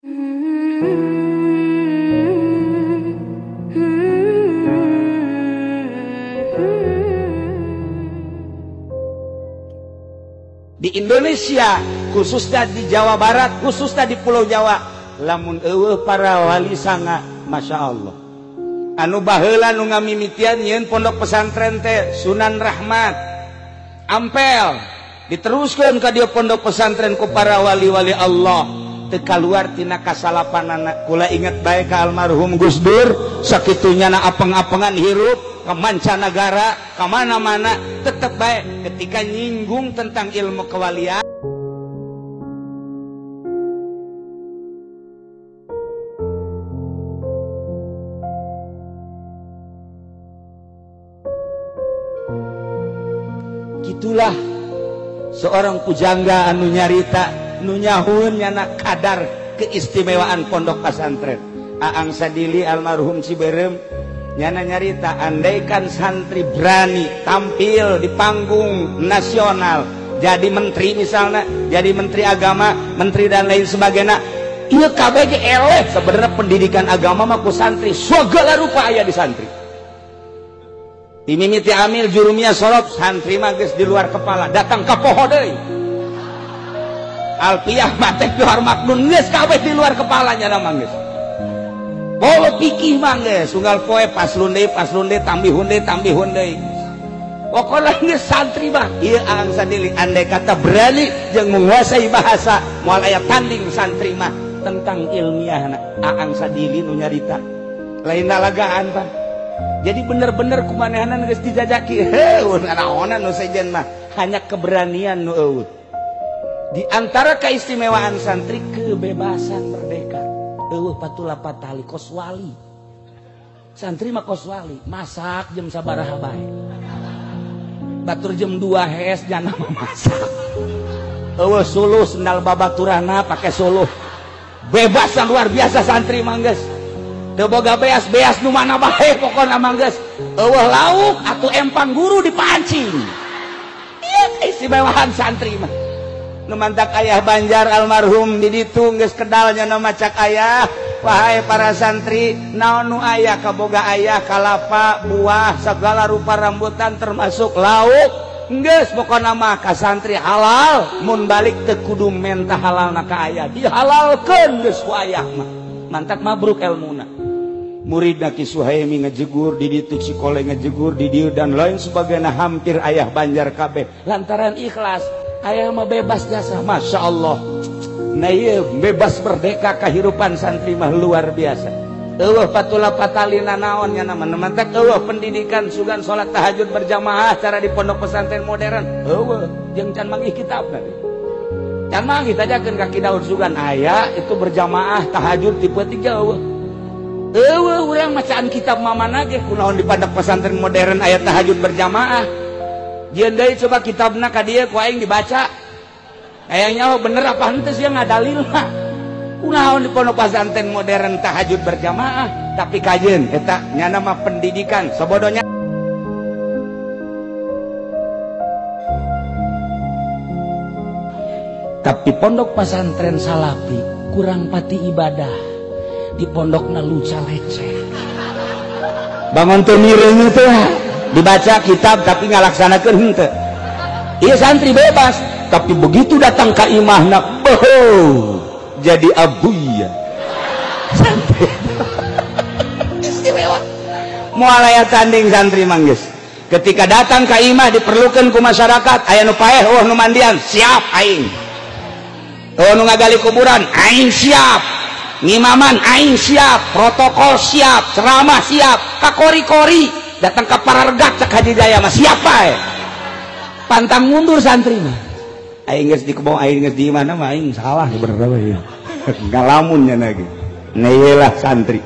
Di Indonesia, khususnya di Jawa Barat, khususnya di Pulau Jawa, lamun eueuh para wali sanga, masya Allah. Anu baheula nu ngamimitian nyeun pondok pesantren teh Sunan Rahmat, Ampel, diteruskeun ka dieu pondok pesantren ku para wali-wali Allah. Teu kaluar tina kasalapanana. Kula inget bae ka almarhum Gus Dur, sakitunya na apeng-apengan hirup ke mancanegara, ke mana-mana, tetap baik ketika nyinggung tentang ilmu kewalian. Gitulah seorang pujangga anu nyarita, nu nyahun nyana kadar keistimewaan pondok pesantren. Aang Sadili almarhum Ciberem nyana nyarita, andaikan santri berani tampil di panggung nasional jadi menteri misalnya, jadi menteri agama, menteri dan lain sebagainya, ieu kabeh ge eleh. Sebenarnya pendidikan agama mah ku santri segala rupa aya di santri. Dimimiti amil jurumiyah sorop, santri mah geus di luar kepala, datang ka poho deui. Alfiyah matek Johar Maknun geus kabeh di luar kepalanya mah geus. Bolo pikih mangge sunggal poe paslun deui tambihun deui. Pokona geus santri mah ieu Aang Sadili andai kata berani jeung menguasai bahasa moal aya tanding santri mah tentang ilmiahna. Aang Sadili nu nyarita lain dalagaan Pak. Jadi bener-bener kumanehanan geus dijajaki heuh naonan nu sejen mah hanya keberanian nu eueuh. Di antara keistimewaan santri kebebasan merdeka. Eueuh patula patali kos wali. Santri mah kos wali, masak jam sabaraha bae. Batur jam 2 hees jana mah masak. Eueuh suluh sendal babaturana pake suluh. Bebas luar biasa santri mah geus. Teu boga beas nu mana bae pokona mah geus. Eueuh lauk atuh empang guru dipancing. Ieu keistimewaan santri mah. Nu mantak ayah Banjar almarhum di ditu geus kedalnya na macak ayah, wahai para santri naon nu aya kaboga ayah kalapa buah segala rupa rambutan termasuk lauk geus pokona mah ka santri halal mun balik teu kudu mentah halalna ka ayah dihalalkeun geus ku ayah mah mantak mabruk elmuna. Muridna Ki Suhaimi ngajegur di ditu, Cikole ngajegur di dieu dan lain sebagainya, hampir ayah Banjar kabeh lantaran ikhlas. Ayah mah bebas jasa, masya Allah. Nah iya bebas merdeka kehidupan santri mah luar biasa. Eueuh patula patalina naonnya nama mantak eueuh pendidikan sugan salat tahajud berjamaah cara di pondok pesantren modern. Eueuh jeung can manggih kitabna. Can manggih tajakeun ka kidaud sugan aya itu berjamaah tahajud tipe 3 eueuh. Eueuh urang macaan kitab mamana ge kunaon di pondok pesantren modern aya tahajud berjamaah. Jieun deui coba kitabna ka dieu ku aing dibaca. Kayaknya bener apa henteu sia ngadalilna. Kunaon di pondok pesantren modern tahajud berjamaah, tapi kajeun eta nya nama pendidikan sabodonya. Tapi pondok pesantren Salafi kurang pati ibadah. Di pondokna luca leceh. Bangun teu mireung teh. Dibaca kitab tapi ngalaksanakeun henteu. Ieu santri bebas, tapi begitu datang ka imahna, boh, jadi abuya. Santri. Istimewa. Moal aya tanding santri mah geus. Ketika datang ka imah diperlukeun ku masyarakat, aya nu paeh eueuh nu mandian, siap aing. Eueuh nu ngagali kuburan, aing siap. Ngimaman aing siap, protokol siap, ceramah siap, kakori-kori datang ke Parargat cek Haji Jaya mah siapa ya pantang mundur santri mah aing geus di kebon aing geus di mana mah aing salah bener we ngalamunnya lagi neulah santri.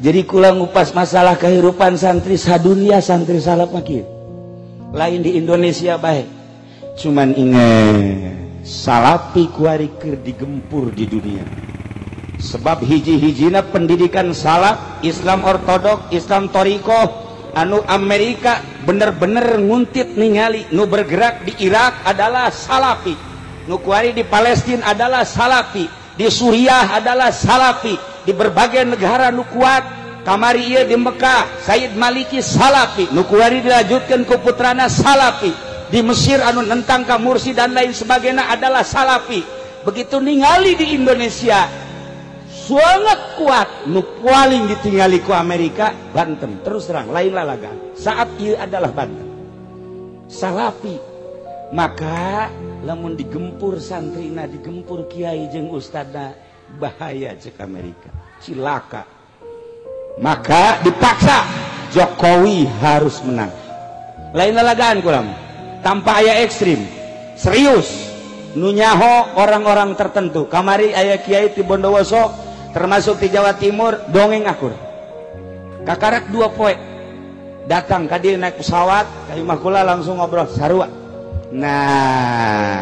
Jadi kula ngupas masalah kehidupan santri sadunia santri salaf mah kieu lain di Indonesia bae cuman inget Salafi kuari keur digempur di dunia sebab hiji-hijina pendidikan salaf Islam ortodok Islam torikoh anu Amerika bener-bener nguntit ningali nu bergerak di Irak adalah Salafi, nu kuari di Palestina adalah Salafi, di Suriah adalah Salafi, di berbagai negara nu kuat kamari ieu di Mekah Sayyid Maliki Salafi, nu kuari dilanjutkeun ku putrana Salafi, di Mesir anu nentang ka Mursi dan lain sebagainya adalah Salafi. Begitu ningali di Indonesia sangat kuat nu paling ditinggali ku Amerika Banten, terus terang lain lalagan saat ieu adalah Banten Salafi. Maka lamun digempur santrina, digempur kiai jeung ustadna, bahaya cek Amerika, cilaka. Maka dipaksa Jokowi harus menang, lain lalagaan kulam tanpa aya ekstrim, serius nu nyaho orang-orang tertentu. Kamari aya kiai ti Bondowoso termasuk di Jawa Timur dongeng akur kakarak 2 poe datang ka dieu naik pesawat ka imah kula langsung ngobrol sarua. Nah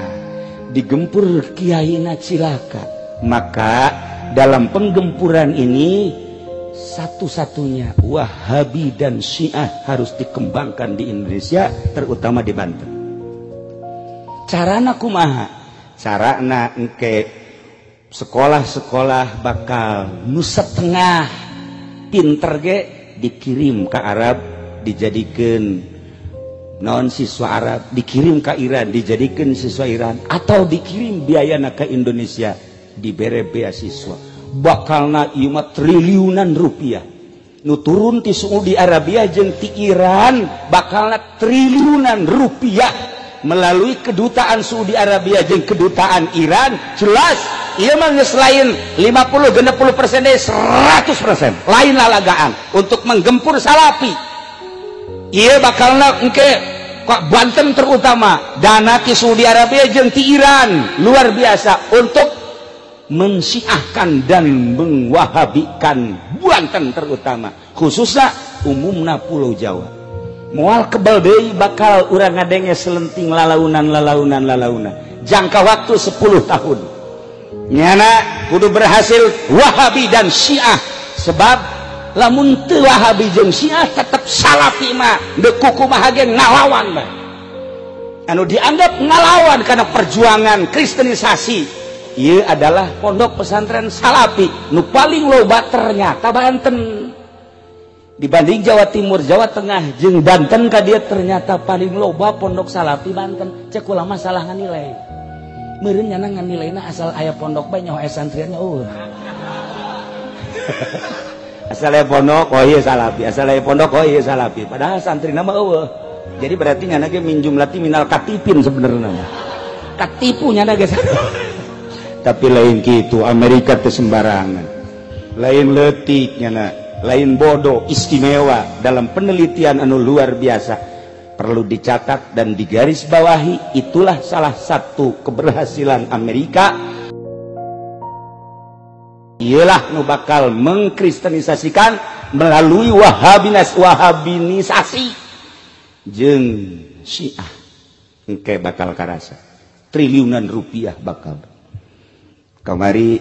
digempur kiaina cilaka. Maka dalam penggempuran ini satu-satunya Wahabi dan Syiah harus dikembangkan di Indonesia, terutama di Banten. Carana kumaha? Carana engke sekolah-sekolah bakal nu setengah pinter ge dikirim ke Arab dijadikan non siswa Arab, dikirim ke Iran dijadikan siswa Iran, atau dikirim biayana ke Indonesia dibere beasiswa. Bakalna ieu mah triliunan rupiah nu turun ti Saudi Arabia jeung ti Iran, bakalna triliunan rupiah melalui kedutaan Saudi Arabia jeung kedutaan Iran. Jelas ieu mah geus lain 50-60% deh 100% lain lalagaan untuk menggempur Salafi. Ieu bakalna engke kok Banten terutama dana ti Saudi Arabia jeung ti Iran luar biasa untuk mensiahkan dan mengwahabikan Banten terutama, khususnya umumna Pulau Jawa. Moal kebal deui bakal urang ngadenge selenting lalaunan jangka waktu 10 tahun nyana kudu berhasil Wahabi dan Syiah. Sebab lamun teu Wahabi jeung Syiah tetep Salafi mah deuk kumaha ge ngalawan mah, anu dianggap ngalawan karena perjuangan kristenisasi. Ieu adalah pondok pesantren Salafi nu paling loba ternyata Banten dibanding Jawa Timur, Jawa Tengah jeung Banten ka dieu ternyata paling loba pondok Salafi Banten. Cek ulah masalah nganilai meureun nyana nganilaina asal aya pondok bae nyaho pesantrennya asal aya pondok oh ieu Salafi, asal aya pondok oh ieu Salafi, padahal santrina mah eueuh. Jadi berarti nyana ge min jumlati minal katipin sebenarnya mah katipu nyana ge. Tapi lain gitu, Amerika teu sembarangan, lain leutik nyana, lain bodoh, istimewa dalam penelitian anu luar biasa. Perlu dicatat dan digarisbawahi, itulah salah satu keberhasilan Amerika. Ialah nu bakal mengkristenisasikan melalui wahabinisasi jeung Syiah. Engke bakal karasa triliunan rupiah bakal. Kamari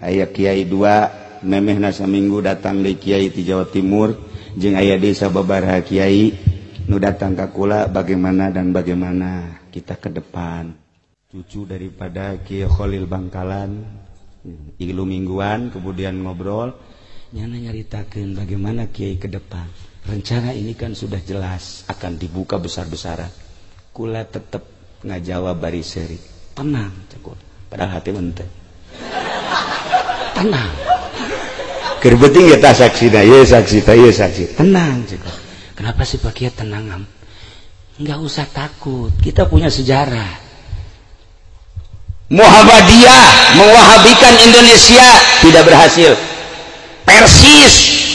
aya kiai 2 memehna saminggu datang deui kiai ti Jawa Timur jeung aya desa babaraha kiai nu datang ka kula bagaimana kita ke depan. Cucu daripada Kiai Khalil Bangkalan ilu mingguan kemudian ngobrol nyana nyaritakeun bagaimana kiai ke depan. Rencana ini kan sudah jelas akan dibuka besar-besaran. Kula tetep ngajawab bari seuri. Tenang cekul. Padahal hati mente. Tenang. Keur penting eta saksina, ieu saksi, ieu saksi. Tenang cekul. Kenapa sih Pak Kiai tenang? Enggak usah takut. Kita punya sejarah. Muhammadiyah mewahabikan Indonesia tidak berhasil. Persis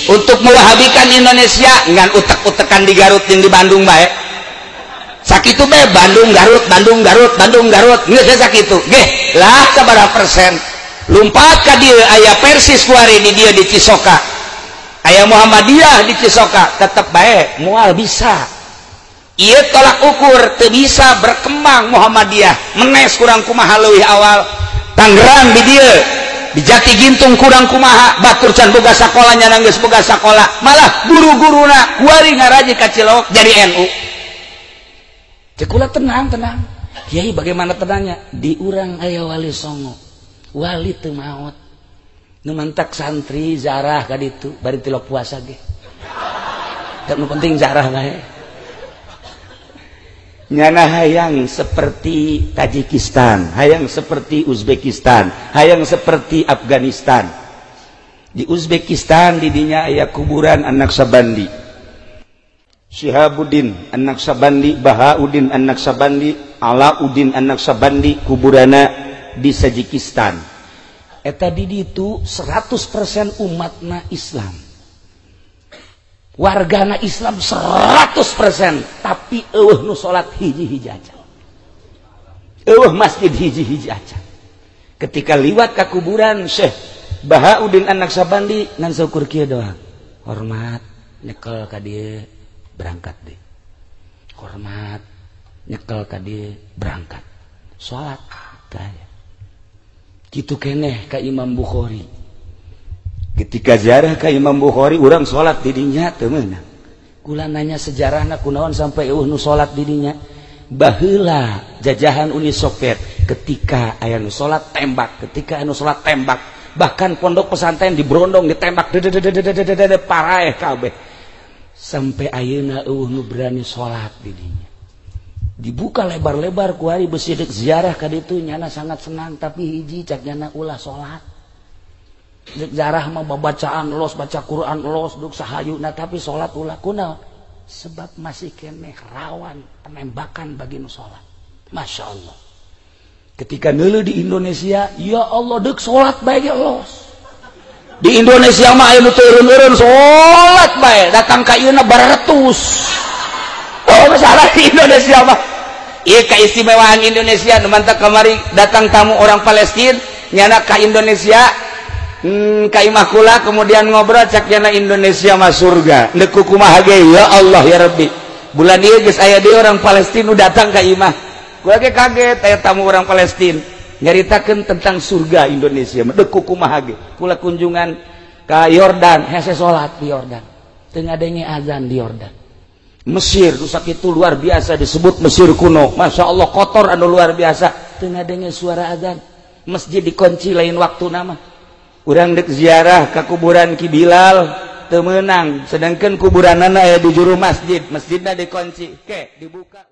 untuk mewahabikan Indonesia ngan utek-utekan di Garut yang di Bandung bae. Sakitu bae Bandung Garut geus sakitu. Geh, lah sabaraha persen? Lumpat ka dieu aya Persis kuari di dieu di Cisoka. Aya Muhammadiyah di Cisoka, tetep bae moal bisa. Ieu tolak ukur teu bisa berkembang Muhammadiyah. Menes kurang kumaha leuwih awal. Tangerang di dieu di Jati Gintung kurang kumaha, batur can boga sakola nyana geus boga sakola, malah guru-guruna kuari ngaraji ka Cilok jadi NU. Cek kula tenang. Kiai bagaimana tenangnya? Di urang aya Wali Songo. wali teu maot nu mantak santri zarah ka ditu bari tilok puasa ge nu penting zarah bae nyana hayang seperti Tajikistan, hayang seperti Uzbekistan, hayang seperti Afghanistan. Di Uzbekistan di dinya aya kuburan An-Naqsabandi, Syihabuddin An-Naqsabandi, Bahauddin An-Naqsabandi, Alauddin An-Naqsabandi, kuburana di Tajikistan. Eta di ditu 100% umatna Islam, wargana Islam 100%, tapi eueuh nu salat hiji-hiji aja, eueuh masjid hiji-hiji aja. Ketika liwat ka kuburan Syekh Bahauddin An-Naqsabandi ngan syukur kieu doang, hormat nyekel ka dieu berangkat deh, hormat nyekel ka dieu berangkat salat tanya kitu keneh ka Imam Bukhari. Ketika ziarah ka Imam Bukhari urang salat di dinya teu meunang, kula nanya sejarahna kunaon sampai eueuh nu salat di dinya. Baheula jajahan Uni Soviet ketika aya nu salat tembak, ketika anu salat tembak, bahkan pondok pesantren diberondong ditembak paraeh kabeh sampai ayeuna eueuh nu berani salat di dinya. Dibuka lebar-lebar ku ari beusi deuk ziarah ka ditu nyana sangat senang, tapi hiji cak nyana ulah salat. Deuk ziarah mah babacaan los, baca Quran los, duk sahayuna, tapi salat ulah kunaon? Sebab masih keneh rawan penembakan bagi nu salat. Masya Allah. Ketika neuleuh di Indonesia, ya Allah deuk salat bae ge los. Di Indonesia mah aya nu turun-turun salat bae, datang ka ieu na baratus. Oh masalah di Indonesia mah. Ieu keistimewaan Indonesia nu mantap kamari datang tamu orang Palestina nyana ka Indonesia. Ka imah kula kemudian ngobrol cak nyana Indonesia mah surga. Neuk kumaha ge ya Allah ya Rabbi. Bulan ieu geus aya deui orang Palestina nu datang ka imah. Kula ge kaget aya tamu orang Palestina nyaritakeun tentang surga Indonesia. Deuk kumaha ge. Kula kunjungan ka Yordan, hese salat di Yordan. Teu ngadenge azan di Yordan. Mesir nu sakitu luar biasa disebut Mesir kuno. Masya Allah kotor anu luar biasa. Teu ngadenge suara azan. Masjid dikunci lain waktuna mah. Urang dek ziarah ke kuburan Ki Bilal teu meunang, sedangkan kuburanana aya di juru masjid, masjidna dikunci, ke dibuka.